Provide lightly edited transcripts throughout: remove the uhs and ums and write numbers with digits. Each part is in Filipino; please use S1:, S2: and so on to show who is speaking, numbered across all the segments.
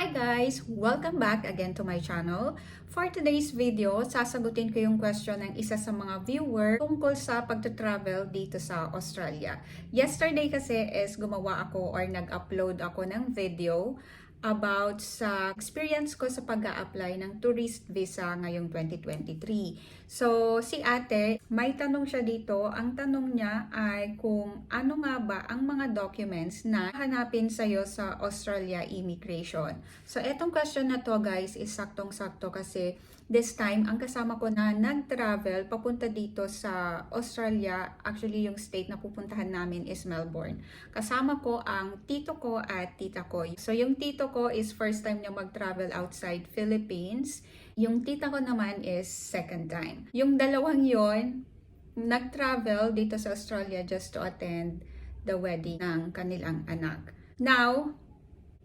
S1: Hi guys! Welcome back again to my channel. For today's video, sasagutin ko yung question ng isa sa mga viewer tungkol sa pagta-travel dito sa Australia. Yesterday kasi is gumawa ako or nag-upload ako ng video about sa experience ko sa pag-a-apply ng tourist visa ngayong 2023. So, si ate, may tanong siya dito. Ang tanong niya ay kung ano nga ba ang mga documents na hanapin sa'yo sa Australia Immigration. So, etong question na to guys is saktong-sakto kasi this time, ang kasama ko na nag-travel papunta dito sa Australia, actually yung state na pupuntahan namin is Melbourne. Kasama ko ang tito ko at tita ko. So yung tito ko is first time niya mag-travel outside Philippines. Yung tita ko naman is second time. Yung dalawang yon nag-travel dito sa Australia just to attend the wedding ng kanilang anak. Now,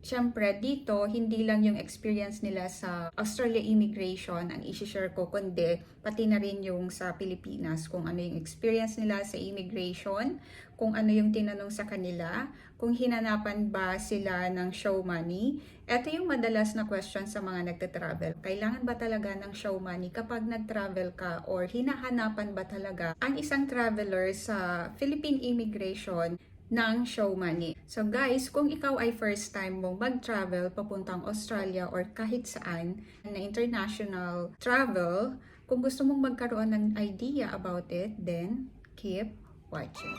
S1: syempre dito, hindi lang yung experience nila sa Australia Immigration ang isi-share ko, kundi pati na rin yung sa Pilipinas, kung ano yung experience nila sa immigration, kung ano yung tinanong sa kanila, kung hinanapan ba sila ng show money. Ito yung madalas na question sa mga nagta-travel. Kailangan ba talaga ng show money kapag nag-travel ka or hinahanapan ba talaga ang isang traveler sa Philippine Immigration ng show money. So guys, kung ikaw ay first time mong mag-travel papuntang Australia or kahit saan na international travel, kung gusto mong magkaroon ng idea about it, then keep watching.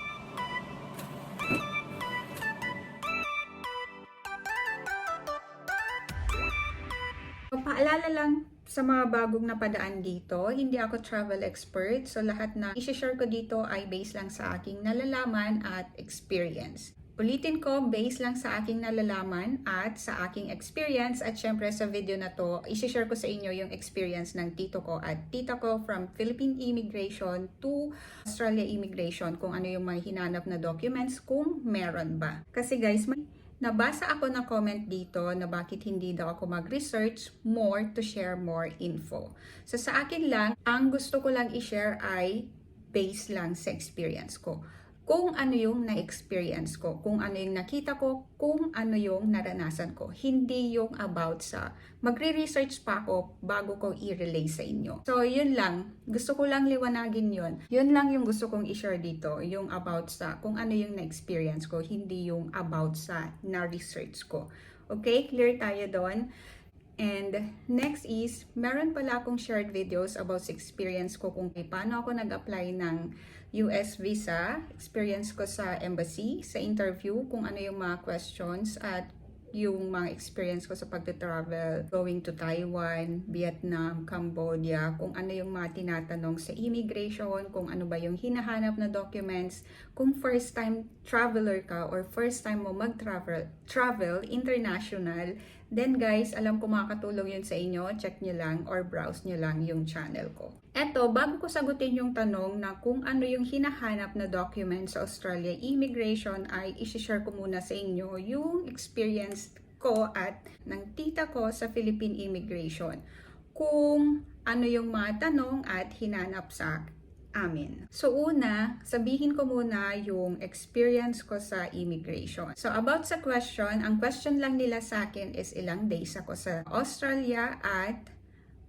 S1: Paalala lang sa mga bagong napadaan dito, hindi ako travel expert. So lahat na i-share ko dito ay based lang sa aking nalalaman at experience. Ulitin ko, based lang sa aking nalalaman at sa aking experience. At syempre sa video na to, i-share ko sa inyo yung experience ng tito ko at tita ko from Philippine Immigration to Australia Immigration. Kung ano yung may hinanap na documents, kung meron ba. Kasi guys, nabasa ako na comment dito na bakit hindi daw ako mag-research more to share more info. So sa akin lang, ang gusto ko lang i-share ay based lang sa experience ko. Kung ano yung na-experience ko, kung ano yung nakita ko, kung ano yung naranasan ko. Hindi yung about sa magre-research pa ako bago ko i-relay sa inyo. So yun lang, gusto ko lang liwanagin yun. Yun lang yung gusto kong i-share dito, yung about sa kung ano yung na-experience ko, hindi yung about sa na-research ko. Okay, clear tayo doon. And next is, meron pala akong shared videos about sa experience ko kung paano ako nag-apply ng US visa, experience ko sa embassy, sa interview, kung ano yung mga questions at yung mga experience ko sa pagta-travel, going to Taiwan, Vietnam, Cambodia, kung ano yung mga tinatanong sa immigration, kung ano ba yung hinahanap na documents, kung first time traveler ka or first time mo travel international, then guys, alam ko makakatulong yun sa inyo, check nyo lang or browse nyo lang yung channel ko. Eto, bago ko sagutin yung tanong na kung ano yung hinahanap na document sa Australia Immigration, ay isi-share ko muna sa inyo yung experience ko at ng tita ko sa Philippine Immigration. Kung ano yung mga tanong at hinanap sa amin. So una, sabihin ko muna yung experience ko sa immigration. So about sa question, ang question lang nila sa akin is ilang days ako sa Australia at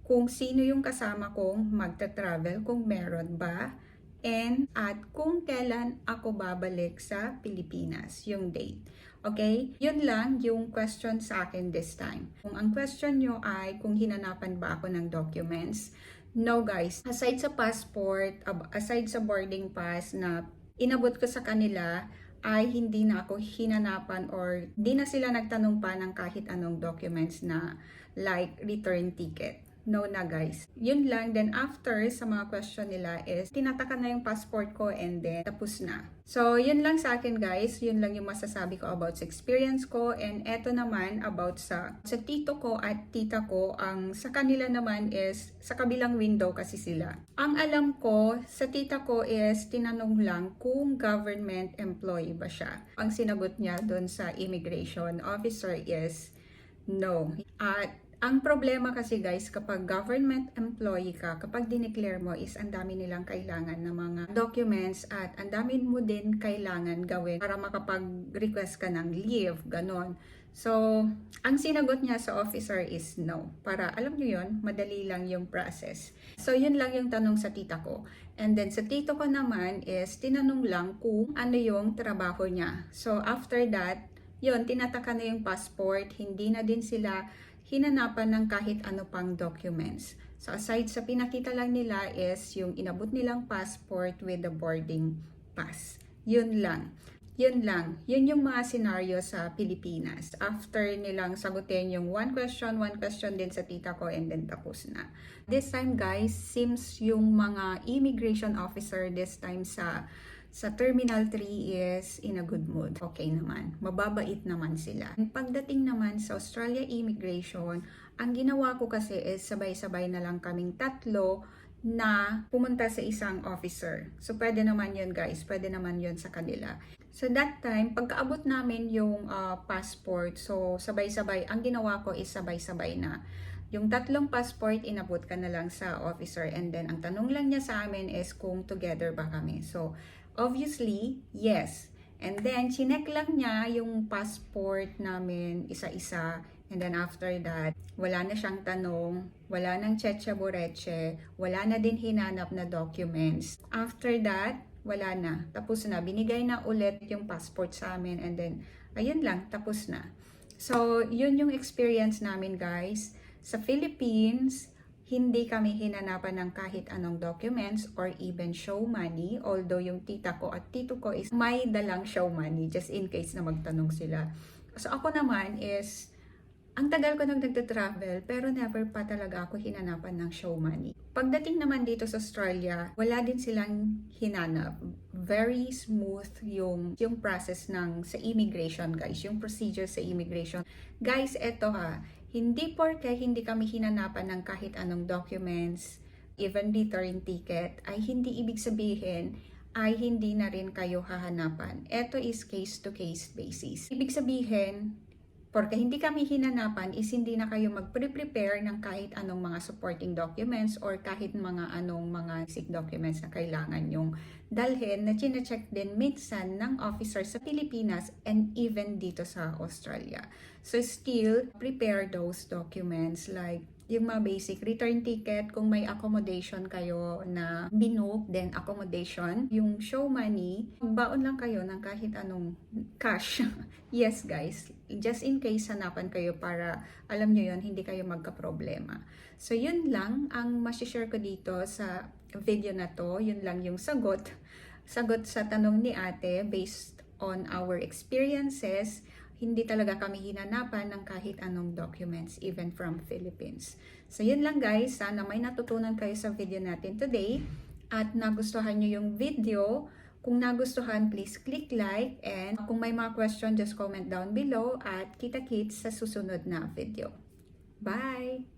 S1: kung sino yung kasama kong magta-travel, kung meron ba, and at kung kailan ako babalik sa Pilipinas, yung date. Okay? Yun lang yung question sa akin this time. Kung ang question nyo ay kung hinanapan ba ako ng documents, no guys. Aside sa passport, aside sa boarding pass na inabot ko sa kanila, ay hindi na ako hinanapan or di na sila nagtanong pa ng kahit anong documents na like return ticket. No na guys. Yun lang. Then after sa mga question nila is tinataka na yung passport ko and then tapos na. So yun lang sa akin guys. Yun lang yung masasabi ko about sa experience ko. And eto naman about sa tito ko at tita ko. Ang sa kanila naman is sa kabilang window kasi sila. Ang alam ko sa tita ko is tinanong lang kung government employee ba siya. Ang sinagot niya doon sa immigration officer is no. At ang problema kasi guys, kapag government employee ka, kapag dineclare mo is ang dami nilang kailangan ng mga documents at ang dami mo din kailangan gawin para makapag-request ka ng leave, ganon. So, ang sinagot niya sa officer is no. Para alam niyo yon, madali lang yung process. So, yun lang yung tanong sa tita ko. And then sa tito ko naman is tinanong lang kung ano yung trabaho niya. So, after that, yun, tinataka na yung passport. Hindi na din sila hinanapan ng kahit ano pang documents. So, aside sa pinakita lang nila is yung inabot nilang passport with the boarding pass. Yun lang. Yun lang. Yun yung mga scenario sa Pilipinas. After nilang sagutin yung one question din sa tita ko, and then tapos na. This time guys, seems yung mga immigration officer this time sa Terminal 3 is in a good mood. Okay naman. Mababait naman sila. Pagdating naman sa Australia Immigration, ang ginawa ko kasi is sabay-sabay na lang kaming tatlo na pumunta sa isang officer. So, pwede naman yun guys. Pwede naman yun sa kanila. So, that time, pagkaabot namin yung passport, so sabay-sabay, ang ginawa ko is sabay-sabay na. Yung tatlong passport, inabot ka na lang sa officer, and then ang tanong lang niya sa amin is kung together ba kami. So, obviously, yes. And then, chinek lang niya yung passport namin isa-isa. And then after that, wala na siyang tanong, wala nang tsetsa boreche, wala na din hinanap na documents. After that, wala na. Tapos na. Binigay na ulit yung passport sa amin, and then, ayun lang, tapos na. So, yun yung experience namin guys. Sa Philippines, hindi kami hinanapan ng kahit anong documents or even show money. Although yung tita ko at tito ko is may dalang show money just in case na magtanong sila. So ako naman is, ang tagal ko nagtravel pero never pa talaga ako hinanapan ng show money. Pagdating naman dito sa Australia, wala din silang hinanap. Very smooth yung process sa immigration guys, yung procedure sa immigration. Guys, eto ha, hindi porke hindi kami hinanapan ng kahit anong documents, even return ticket, ay hindi ibig sabihin ay hindi na rin kayo hahanapan. Ito is case-to-case basis. Ibig sabihin, porque hindi kami hinanapan is hindi na kayo mag-prepare ng kahit anong mga supporting documents or kahit mga mga basic documents na kailangan yung dalhin na chine-check din minsan ng officer sa Pilipinas and even dito sa Australia. So still, prepare those documents like yung mga basic return ticket, kung may accommodation kayo na binook, then accommodation. Yung show money, baon lang kayo ng kahit anong cash. Yes guys, just in case hanapan kayo para alam nyo yun, hindi kayo magka-problema. So yun lang ang masishare ko dito sa video na to. Yun lang yung sagot sa tanong ni ate based on our experiences. Hindi talaga kami hinanapan ng kahit anong documents, even from Philippines. So yun lang guys, sana may natutunan kayo sa video natin today at nagustuhan nyo yung video. Kung nagustuhan, please click like, and kung may mga question, just comment down below at kita-kits sa susunod na video. Bye!